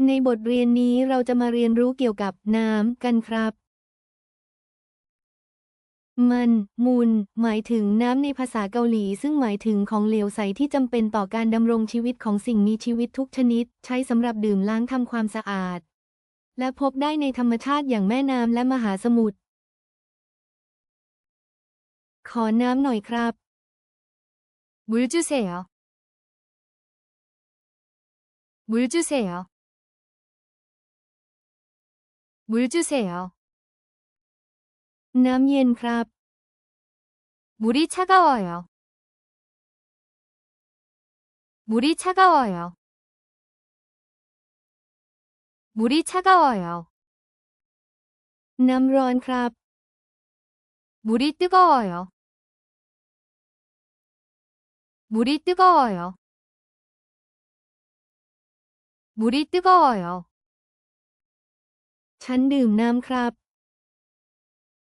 ในบทเรียนนี้เราจะมาเรียนรู้เกี่ยวกับน้ำกันครับมันมูลหมายถึงน้ำในภาษาเกาหลีซึ่งหมายถึงของเหลวใสที่จำเป็นต่อการดำรงชีวิตของสิ่งมีชีวิตทุกชนิดใช้สำหรับดื่มล้างทำความสะอาดและพบได้ในธรรมชาติอย่างแม่น้ำและมหาสมุทรขอน้ำหน่อยครับ 물 주세요. 물 주세요. 물 주세요. น้ำเย็นครับ 물이 차가워요. 물이 차가워요. 물이 차가워요. น้ำร้อนครับ 물이 뜨거워요. 물이 뜨거워요. 물이 뜨거워요. ฉันดื่มน้ำครับ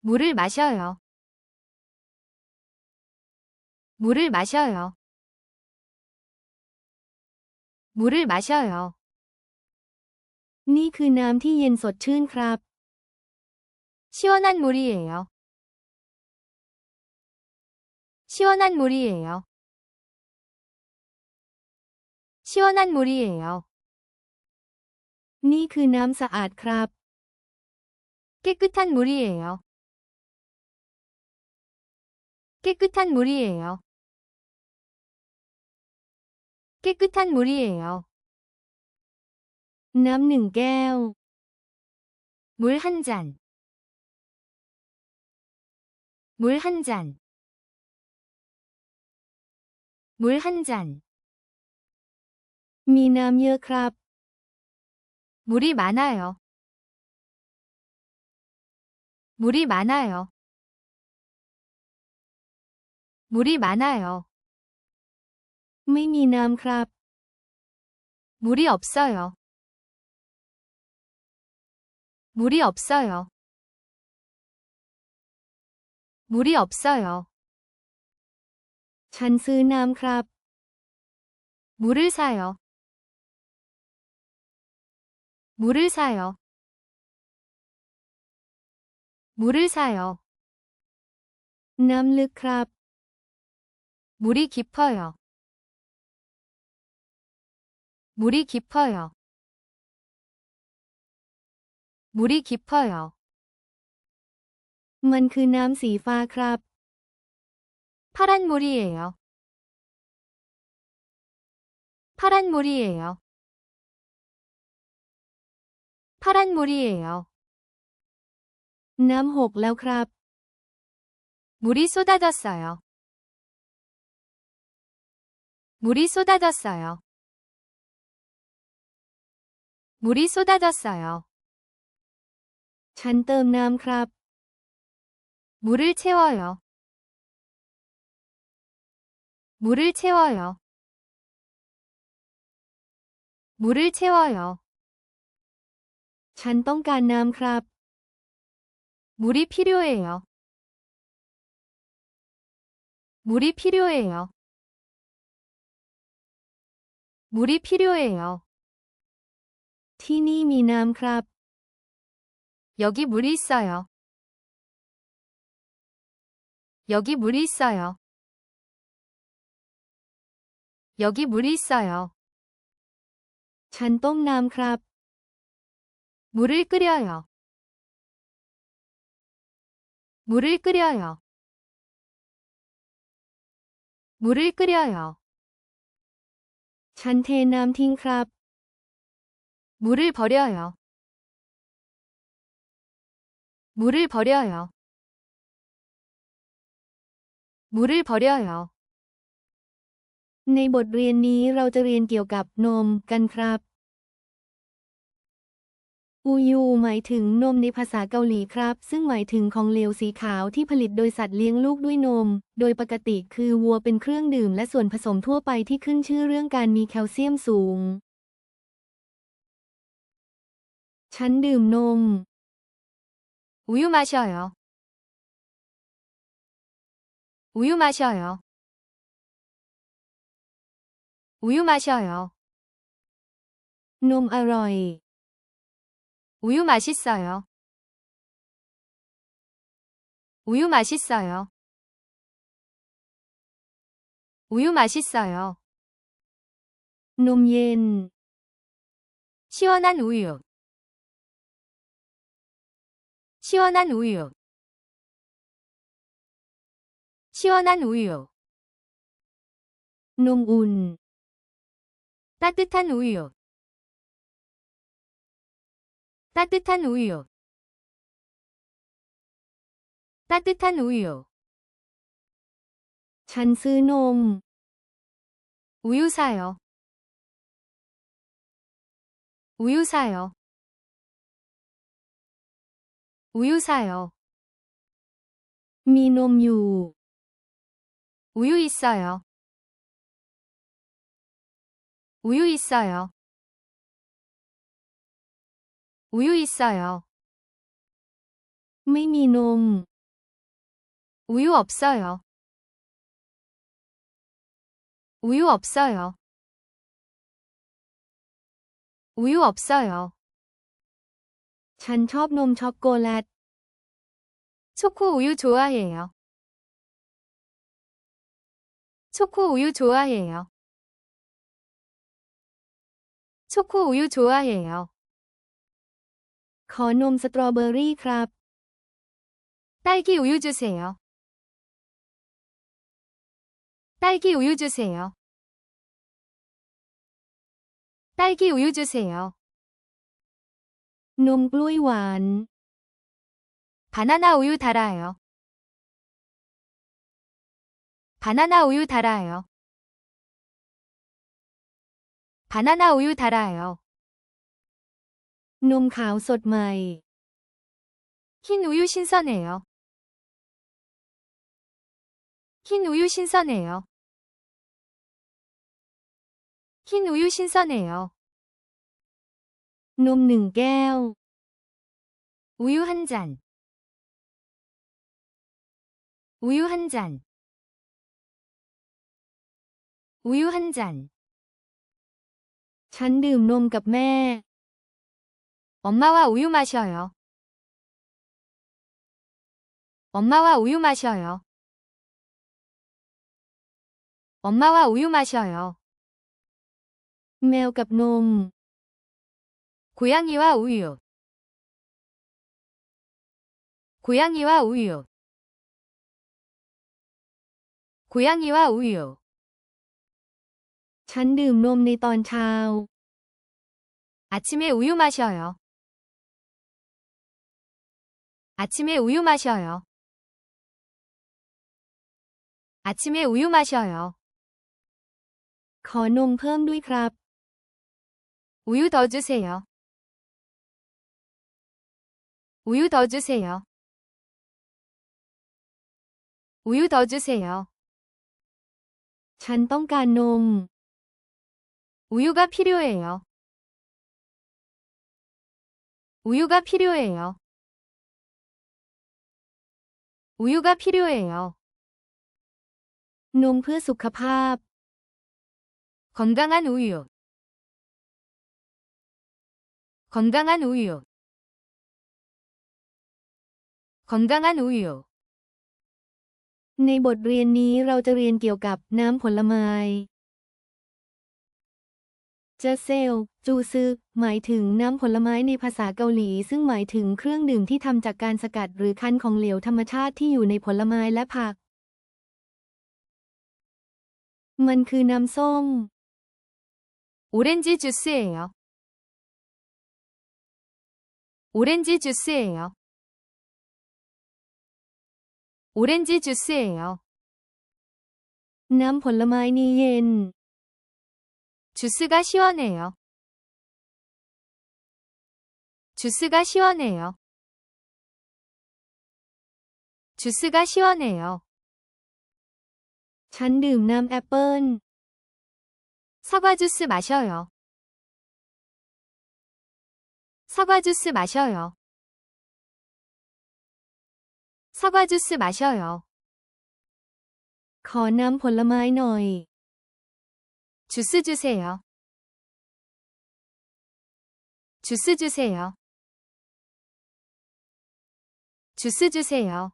물을 마셔요. 물을 마셔요. 물을 마셔요. นี่คือน้ำที่เย็นสดชื่นครับ 시원한 물이에요. 시원한 물이에요. 시원한 물이에요. นี่คือน้ำสะอาดครับ 깨끗한 물이에요. 깨끗한 물이에요. 깨끗한 물이에요. น้ำหนึ่งแก้ว 물 한 잔. 물 한 잔. 물 한 잔. มีน้ำเยอะครับ 물이 많아요. 물이 많아요. 물이 많아요. ไม่มีน้ำครับ 물이 없어요. 물이 없어요. 물이 없어요. ฉันซื้อน้ำครับ 물을 사요. 물을 사요. 물을 사요. น้ำลึกครับ 물이 깊어요. 물이 깊어요. 물이 깊어요. มันคือน้ำสีฟ้าครับ 파란 물이에요. 파란 물이에요. 파란 물이에요. น้ำหกแล้วครับ 물이 쏟아졌어요. 물이 쏟아졌어요. 물이 쏟아졌어요. ฉันเติมน้ำครับ 물을 채워요. 물을 채워요. 물을 채워요. ฉันต้องการน้ำครับ 물이 필요해요. 물이 필요해요. 물이 필요해요. ที่นี่มีน้ำครับ 여기 물이 있어요. 여기 물이 있어요. 여기 물이 있어요. ฉันต้มน้ำครับ 물을 끓여요. 물을 끓여요. 물을 끓여요. ฉันเทน้ำทิ้งครับ 물을 버려요. 물을 버려요. 물을 버려요. ในบทเรียนนี้เราจะเรียนเกี่ยวกับนมกันครับอูยูหมายถึงนมในภาษาเกาหลีครับซึ่งหมายถึงของเหลวสีขาวที่ผลิตโดยสัตว์เลี้ยงลูกด้วยนมโดยปกติคือวัวเป็นเครื่องดื่มและส่วนผสมทั่วไปที่ขึ้นชื่อเรื่องการมีแคลเซียมสูงฉันดื่มนม 우유 마셔요. 우유 마셔요. 우유 마셔요. นมอร่อย 우유 맛있어요. 우유 맛있어요. 우유 맛있어요. นมเย็น 시원한 우유. 시원한 우유. 시원한 우유. นมอุ่น 따뜻한 우유. 따뜻한 우유. 따뜻한 우유. ฉันซื้อนม 우유 사요. 우유 사요. 우유 사요. มีนมอยู่ 우유 있어요. 우유 있어요. 우유 있어요. ไม่มีนม 우유 없어요. 우유 없어요. 우유 없어요. ฉันชอบนมช็อกโกแลต 초코 우유 좋아해요. 초코 우유 좋아해요. 초코 우유 좋아해요. ขอนมสตรอเบอรี่ครับ 딸기 우유 주세요. 딸기 우유 주세요. 딸기 우유 주세요. นมกล้วยหวาน 바나나 우유 달아요. 바나나 우유 달아요. 바나나 우유 달아요. นมขาวสดใหม่ 흰 우유 신선해요. 흰 우유 신선해요. 흰 우유 신선해요. นม1แก้ว 우유 한 잔. 우유 한 잔. 우유 한 잔. ฉันดื่มนมกับแม่ 엄마와 우유 마셔요. 엄마와 우유 마셔요. 엄마와 우유 마셔요. แมวกับนม 고양이와 우유. 고양이와 우유. 고양이와 우유. ฉันดื่มนมในตอนเช้า 아침에 우유 마셔요. 아침에 우유 마셔요. 아침에 우유 마셔요. ขอนมเพิ่มด้วยครับ 우유 더 주세요. 우유 더 주세요. 우유 더 주세요. ฉันต้องการนม 우유가 필요해요. 우유가 필요해요. 우유가 필요해요. นมเพื่อสุขภาพ 건강한 우유. 건강한 우유. 건강한 우유. ในบทเรียนนี้เราจะเรียนเกี่ยวกับน้ำผลไม้เจเซลจูซึหมายถึงน้ำผลไม้ในภาษาเกาหลีซึ่งหมายถึงเครื่องดื่มที่ทำจากการสกัดหรือคั้นของเหลวธรรมชาติที่อยู่ในผลไม้และผัก มันคือน้ำส้ม 오렌지 주스예요. 오렌지 주스예요. 오렌지 주스예요. น้ำผลไม้นี้เย็น 주스가 시원해요. 주스가 시원해요. 주스가 시원해요. ฉันดื่มน้ำแอปเปิ้ล 사과 주스 마셔요. 사과 주스 마셔요. 사과 주스 마셔요. ขอน้ำผลไม้หน่อย 주스 주세요. 주스 주세요. 주스 주세요.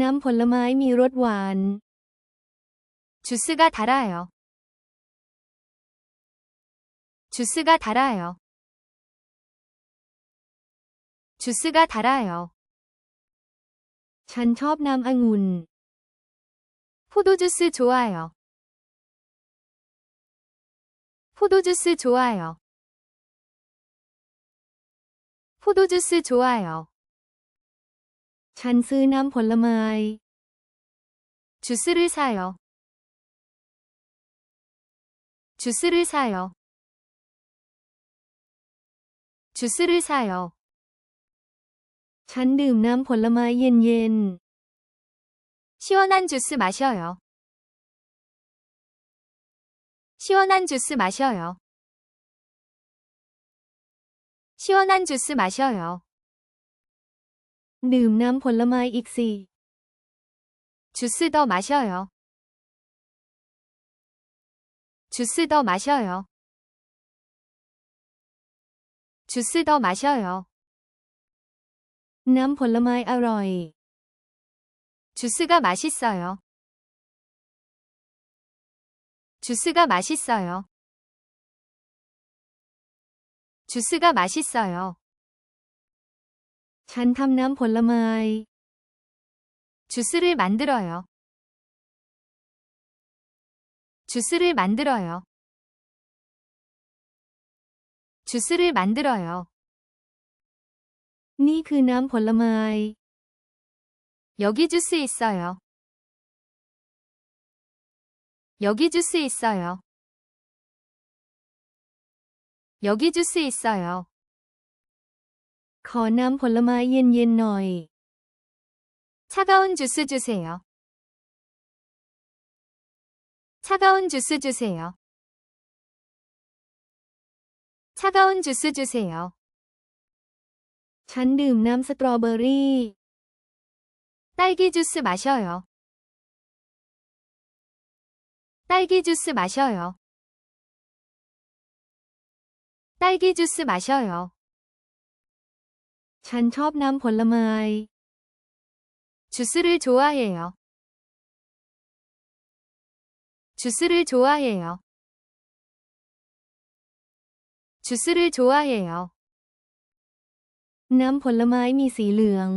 น้ำผลไม้มีรสหวาน 주스가 달아요. 주스가 달아요. 주스가 달아요. ฉันชอบน้ำองุ่น 포도주스 좋아요. 포도주스 좋아요. 포도주스 좋아요. ฉันซื้อน้ำผลไม้ 주스를 사요. 주스를 사요. 주스를 사요. ฉันดื่มน้ำผลไม้เย็น 시원한 주스 마셔요. 시원한 주스 마셔요. 시원한 주스 마셔요. ๆ ดื่มน้ำผลไม้อีกสิ 주스 더 마셔요. 주스 더 마셔요. 주스 더 마셔요. น้ำผลไม้อร่อย 주스가 맛있어요. 주스가 맛있어요. 주스가 맛있어요. ฉันทำน้ำผลไม้ 주스를 만들어요. 주스를 만들어요. 주스를 만들어요. นี่คือน้ำผลไม้ 여기 주스 있어요. 여기 주스 있어요. 여기 주스 있어요. ขอน้ำผลไม้เย็นๆหน่อย 차가운 주스 주세요. 차가운 주스 주세요. 차가운 주스 주세요. ฉันดื่มน้ำสตรอเบอรี่ 딸기 주스 마셔요. 딸기 주스 마셔요. 딸기 주스 마셔요. ฉันชอบน้ำผลไม้ 주스를 좋아해요. 주스를 좋아해요. 주스를 좋아해요. น้ำผลไม้มีสีเหลือง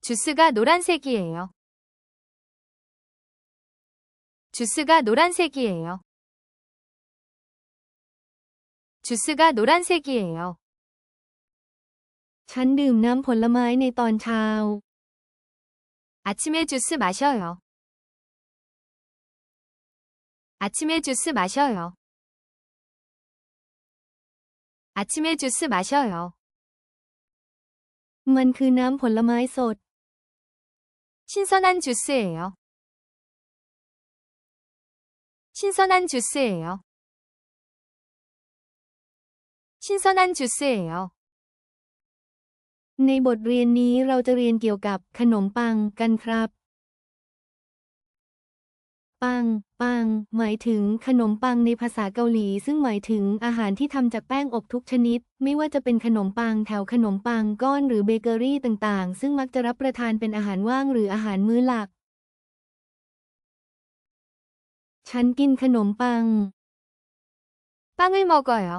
주스가 노란색이에요. 주스가 노란색이에요. 주스가 노란색이에요. ฉันดื่มน้ำผลไม้ในตอนเช้า 아침에 주스 마셔요. 아침에 주스 마셔요. 아침에 주스 마셔요. มันคือน้ำผลไม้สด 신선한 주스예요. 신선한 주스예요. 신선한 주스예요. ในบทเรียนนี้เราจะเรียนเกี่ยวกับขนมปังกันครับ ปัง หมายถึงขนมปังในภาษาเกาหลีซึ่งหมายถึงอาหารที่ทำจากแป้งอบทุกชนิด ไม่ว่าจะเป็นขนมปังแถวขนมปังก้อนหรือเบเกอรี่ต่างๆ ซึ่งมักจะรับประทานเป็นอาหารว่างหรืออาหารมื้อหลัก ฉันกินขนมปัง 빵을 먹어요.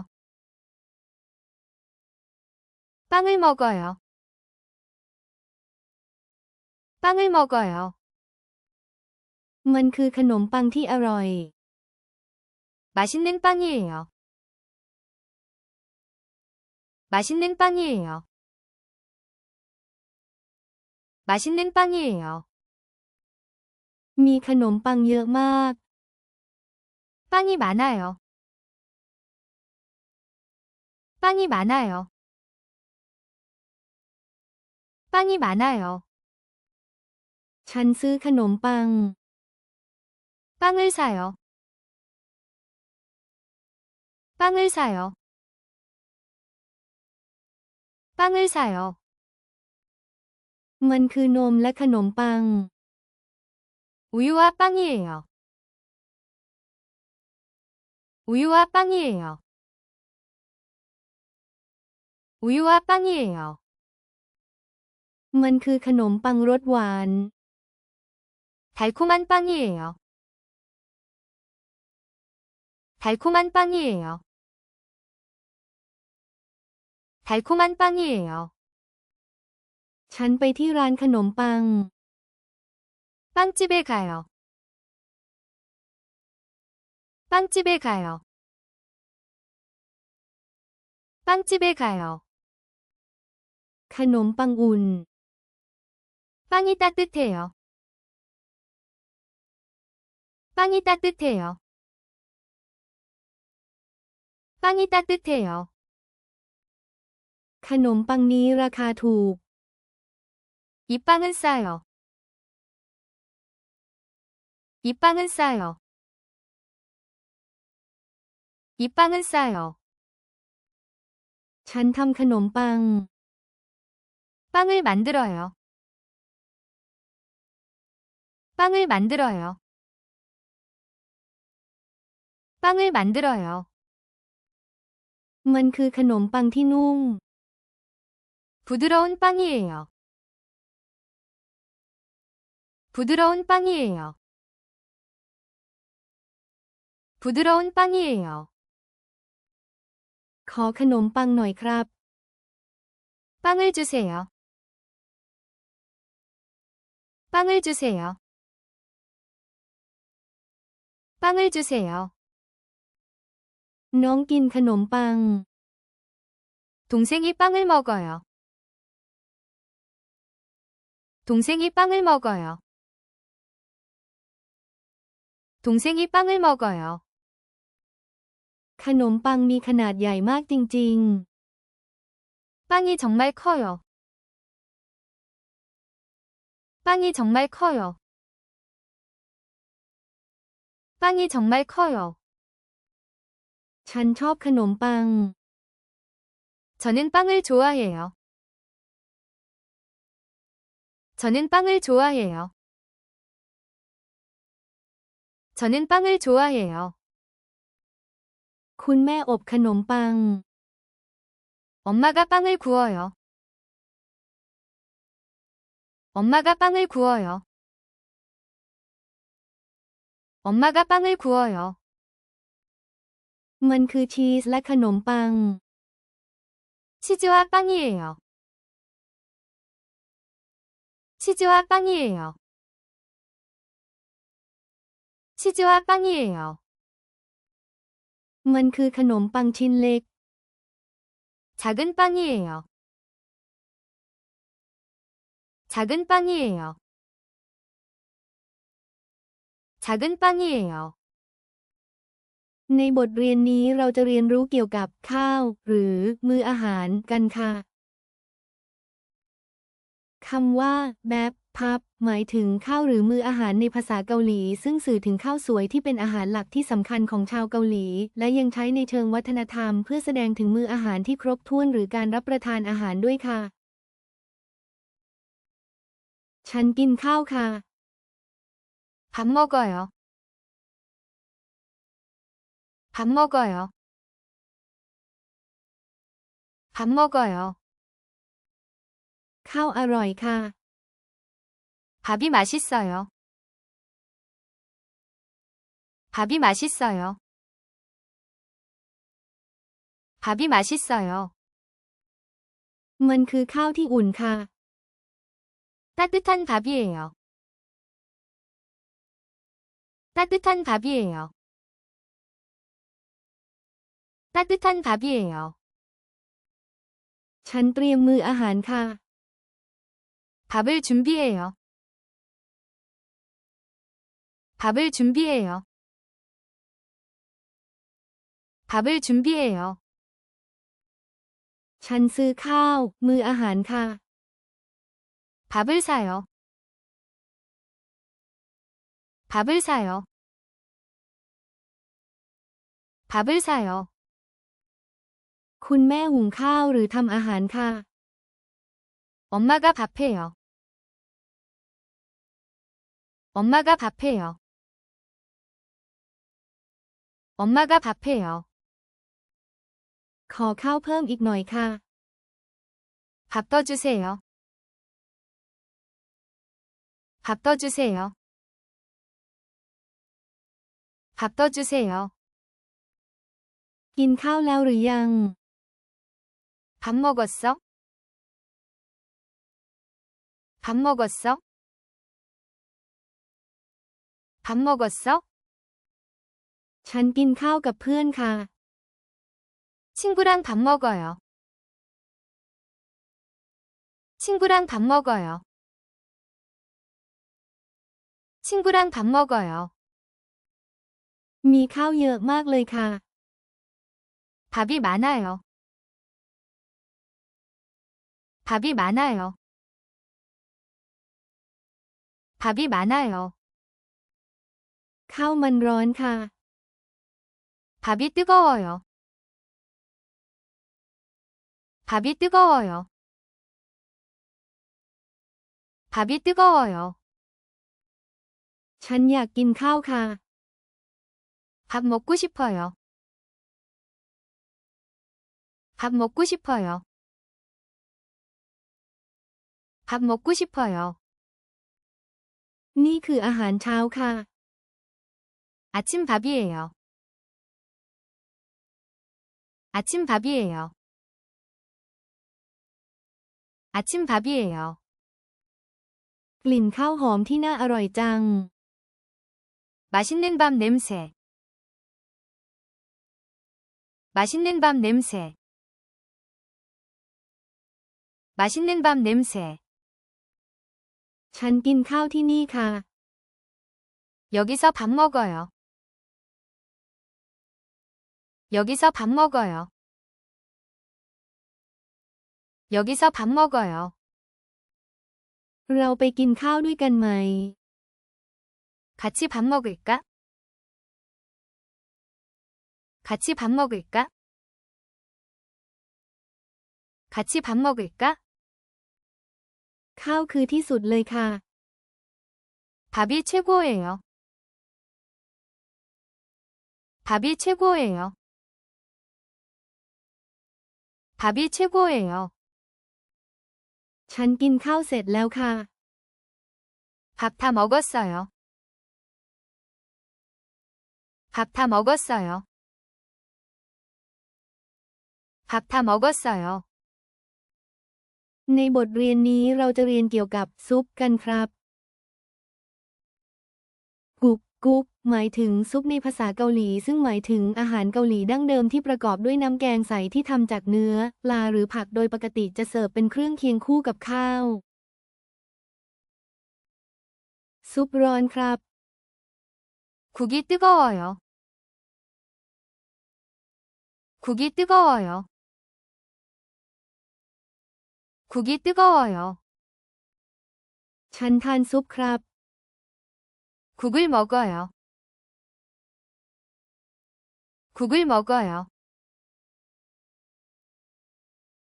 빵을 먹어요. 빵을 먹어요. มันคือขนมปังที่อร่อย 맛있는 빵이에요. 맛있는 빵이에요. 맛있는 빵이에요. มีขนมปังเยอะมาก 빵이 많아요. 빵이 많아요. 빵이 많아요. ฉันซื้อขนมปัง 빵을 사요. 빵을 사요. 빵을 사요. มันคือนมและขนมปัง 우유와 빵이에요. 우유와 빵이에요. 우유와 빵이에요. มันคือขนมปังรสหวาน 달콤한 빵이에요. 달콤한 빵이에요. 달콤한 빵이에요. ฉันไปที่ร้านขนมปัง 빵집에 가요. 빵집에 가요. 빵집에 가요. ขนมปังอุ่น 빵이 따뜻해요. 빵이 따뜻해요. 빵이 따뜻해요. ขนมปังนี้ราคาถูก 이 빵은 싸요. 이 빵은 싸요. 이 빵은 싸요. ฉันทำขนมปัง 빵을 만들어요. 빵을 만들어요. 빵을 만들어요. มันคือขนมปังที่นุ่ม 부드러운 빵이에요. 부드러운 빵이에요. 부드러운 빵이에요. ขอขนมปังหน่อยครับ 빵을 주세요. 빵을 주세요. 빵을 주세요. น้องกินขนมปัง 동생이 빵을 먹어요. 동생이 빵을 먹어요. 동생이 빵을 먹어요. ขนมปังมีขนาดใหญ่มากจริง 빵이 정말 커요. 빵이 정말 커요. 빵이 정말 커요. ๆ ฉันชอบขนมปัง 저는 빵을 좋아해요. 저는 빵을 좋아해요. 저는 빵을 좋아해요. คุณแม่อบขนมปัง 엄마가 빵을 구워요. 엄마가 빵을 구워요. 엄마가 빵을 구워요. มันคือชีสและขนมปัง 치즈와 빵이에요. 치즈와 빵이에요. 치즈와 빵이에요. มันคือขนมปังชิ้นเล็ก 작은 빵이에요. 작은 빵이에요. 작은 빵이에요. ในบทเรียนนี้เราจะเรียนรู้เกี่ยวกับข้าว หรือมื้ออาหารกันค่ะคำว่าแบบพับหมายถึงข้าวหรือมื้ออาหารในภาษาเกาหลีซึ่งสื่อถึงข้าวสวยที่เป็นอาหารหลักที่สำคัญของชาวเกาหลีและยังใช้ในเชิงวัฒนธรรมเพื่อแสดงถึงมื้ออาหารที่ครบถ้วนหรือการรับประทานอาหารด้วยค่ะฉันกินข้าวค่ะ 밥 먹어요. 밥 먹어요. 밥 먹어요. ข้าวอร่อยค่ะ 밥이 맛있어요. 밥이 맛있어요. 밥이 맛있어요. มันคือข้าวที่อุ่นค่ะ 따뜻한 밥이에요. 따뜻한 밥이에요. 따뜻한 밥이에요. ฉันเตรียมมื้ออาหารค่ะ 밥을 준비해요. 밥을 준비해요. 밥을 준비해요. ฉันซื้อข้าว มื้ออาหารค่ะ 밥을 사요. 밥을 사요. 밥을 사요. คุณแม่หุงข้าวหรือทำอาหารค่ะ 엄마가 밥해요. 엄마가 밥해요. 엄마가 밥해요. ขอข้าวเพิ่มอีกหน่อยค่ะ 밥 더 주세요. 밥 더 주세요. 밥 더 주세요. กินข้าวแล้วหรือยัง 밥 먹었어? 밥 먹었어? 밥 먹었어? ฉันกินข้าวกับเพื่อนค่ะ 친구랑 밥 먹어요. 친구랑 밥 먹어요. 친구랑 밥 먹어요. มีข้าวเยอะมากเลยค่ะ 밥이 많아요. 밥이 많아요. 밥이 많아요. ข้าวมันร้อนค่ะ 밥이 뜨거워요. 밥이 뜨거워요. 밥이 뜨거워요. ฉันอยากกินข้าวค่ะ 밥 먹고 싶어요. 밥 먹고 싶어요. 밥 먹고 싶어요. นี่คืออาหารเช้าค่ะ 아침밥이에요. 아침밥이에요. 아침밥이에요. กลิ่นข้าวหอมที่น่าอร่อยจัง 맛있는 밥 냄새. 맛있는 밥 냄새. 맛있는 밥 냄새. ฉันกินข้าวที่นี่ค่ะ 여기서 밥 먹어요. 여기서 밥 먹어요. 여기서 밥 먹어요. เราไปกินข้าวด้วยกันไหม 같이 밥 먹을까? 같이 밥 먹을까? 같이 밥 먹을까? ข้าวคือที่สุดเลยค่ะ 밥이 최고예요. 밥이 최고예요. 밥이 최고예요. ฉันกินข้าวเสร็จแล้วค่ะ 밥 다 먹었어요. 밥 다 먹었어요. 밥 다 먹었어요. ในบทเรียนนี้เราจะเรียนเกี่ยวกับซุปกันครับกุกกุ๊กหมายถึงซุปในภาษาเกาหลีซึ่งหมายถึงอาหารเกาหลีดั้งเดิมที่ประกอบด้วยน้ำแกงใสที่ทำจากเนื้อปลาหรือผักโดยปกติจะเสิร์ฟเป็นเครื่องเคียงคู่กับข้าวซุปร้อนครับ 국이 뜨거워요. 국이 뜨거워요. 국이 뜨거워요. ฉันทานซุปครับ 국을 먹어요. 국을 먹어요.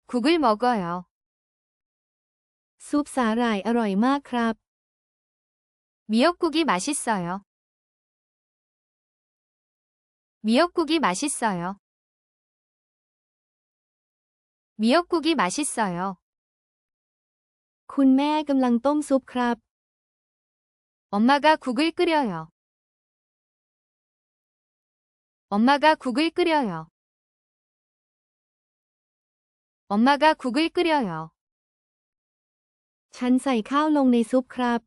국을 먹어요. ซุปสาหร่ายอร่อยมากครับ 미역국이 맛있어요. 미역국이 맛있어요. 미역국이 맛있어요. คุณแม่กำลังต้มซุปครับ 엄마가 국을 끓여요. 엄마가 국을 끓여요. 엄마가 국을 끓여요. ฉันใส่ข้าวลงในซุปครับ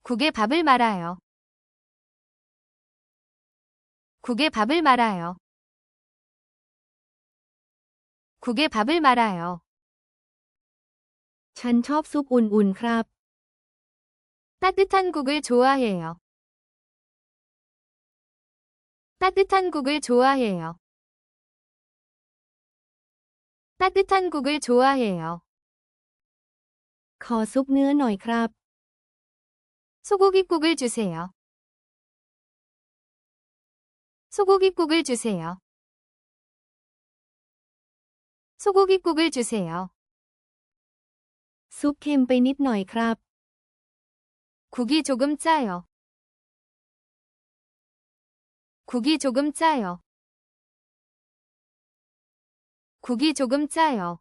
국에 밥을 말아요. 국에 밥을 말아요. 국에 밥을 말아요. ฉันชอบซุปอุ่นๆครับ 따뜻한 국을 좋아해요. 따뜻한 국을 좋아해요. 따뜻한 국을 좋아해요. ขอซุปเนื้อหน่อยครับ 소고기국을 주세요. 소고기국을 주세요. 소고기국을 주세요. ซุปเค็มไปนิดหน่อยครับ 국이 조금 짜요. 국이 조금 짜요. 국이 조금 짜요.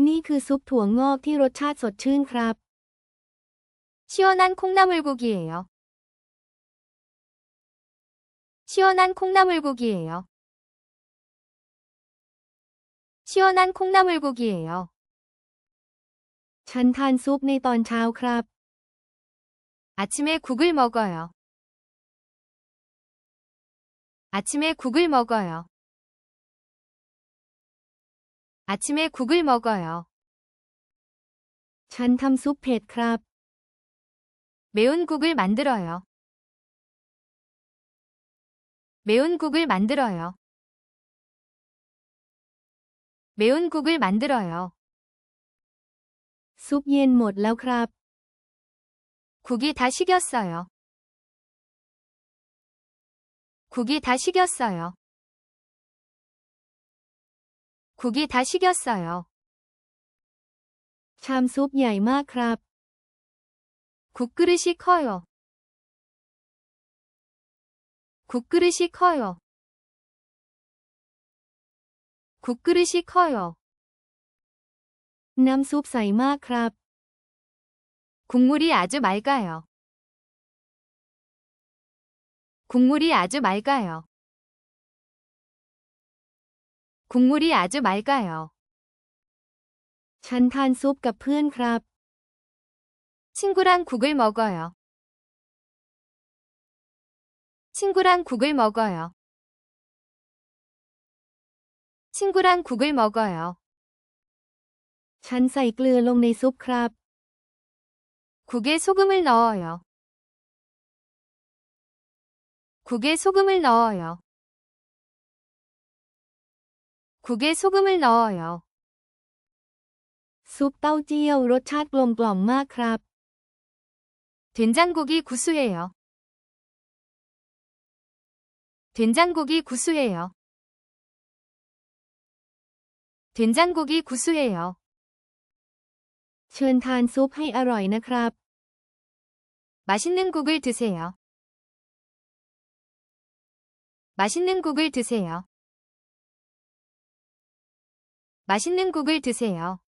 นี่คือซุปถั่วงอกที่รสชาติสดชื่นครับ 시원한 콩나물국이에요. 시원한 콩나물국이에요. 시원한 콩나물국이에요. ฉันทานซุปในตอนเช้าครับ 아침에 국을 먹어요. 아침에 국을 먹어요. 아침에 국을 먹어요. ฉันทำซุปเผ็ดครับ 매운 국을 만들어요. 매운 국을 만들어요. 매운 국을 만들어요. ซุปเย็นหมดแล้วครับ 국이 다 식었어요. 국이 다 식었어요. 국이 다 식었어요. ชามซุปใหญ่มากครับ 국그릇이 커요. 국그릇이 커요. 국그릇이 커요. น้ำซุปใสมากครับ 국물이 아주 맑아요. 국물이 아주 맑아요. 국물이 아주 맑아요. ฉันทานซุปกับเพื่อนครับ 친구랑 국을 먹어요. 친구랑 국을 먹어요. 친구랑 국을 먹어요. ฉันใส่เกลือลงในซุปครับ 국에 소금을 넣어요. 국에 소금을 넣어요. 국에 소금을 넣어요. ซุปเต้าเจี้ยวรสชาติกลมกล่อมมากครับ 된장국이 구수해요. 된장국이 구수해요. 된장국이 구수해요. เชิญทานซุปให้อร่อยนะครับ 맛있는 국을 드세요. 맛있는 국을 드세요. 맛있는 국을 드세요.